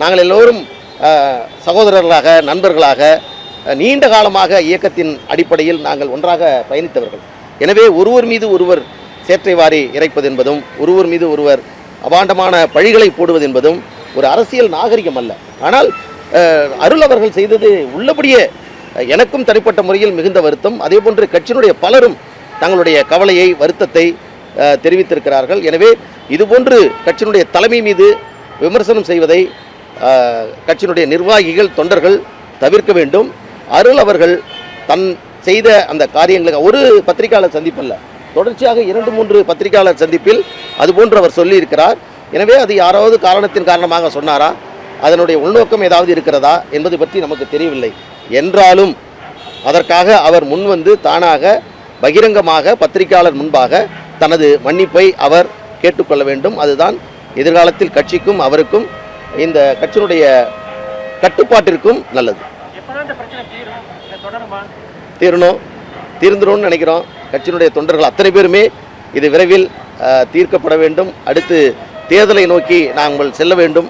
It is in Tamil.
நாங்கள் எல்லோரும் சகோதரர்களாக, நண்பர்களாக, நீண்ட காலமாக இயக்கத்தின் அடிப்படையில் நாங்கள் ஒன்றாக பயணித்தவர்கள். எனவே ஒருவர் மீது ஒருவர் சேற்றை வாரி இறைப்பது என்பதும், ஒருவர் மீது ஒருவர் அபாண்டமான பழிகளை போடுவது என்பதும் ஒரு அரசியல் நாகரிகம் அல்ல. ஆனால் அருள் அவர்கள் செய்தது உள்ளபடியே எனக்கும் தனிப்பட்ட முறையில் மிகுந்த வருத்தம். அதேபோன்று கட்சியினுடைய பலரும் தங்களுடைய கவலையை, வருத்தத்தை தெரிவித்திருக்கிறார்கள். எனவே இதுபோன்று கட்சியினுடைய தலைமை மீது விமர்சனம் செய்வதை கட்சியினுடைய நிர்வாகிகள், தொண்டர்கள் தவிர்க்க வேண்டும். அருள் அவர்கள் தன் செய்த அந்த காரியங்களுக்கு ஒரு பத்திரிகையாளர் சந்திப்பல்ல, தொடர்ச்சியாக 2-3 பத்திரிகையாளர் சந்திப்பில் அதுபோன்று அவர் சொல்லியிருக்கிறார். எனவே அது யாராவது காரணத்தின் காரணமாக சொன்னாரா, அதனுடைய உள்நோக்கம் ஏதாவது இருக்கிறதா என்பது பற்றி நமக்கு தெரியவில்லை. என்றாலும் அதற்காக அவர் முன்வந்து தானாக பகிரங்கமாக பத்திரிகையாளர் முன்பாக தனது மன்னிப்பை அவர் கேட்டுக்கொள்ள வேண்டும். அதுதான் எதிர்காலத்தில் கட்சிக்கும் அவருக்கும் இந்த கட்சியினுடைய கட்டுப்பாட்டிற்கும் நல்லது. தீர்ந்துடும் நினைக்கிறோம். கட்சியினுடைய தொண்டர்கள் அத்தனை பேருமே இது விரைவில் தீர்க்கப்பட வேண்டும். அடுத்து தேர்தலை நோக்கி நாங்கள் செல்ல வேண்டும்.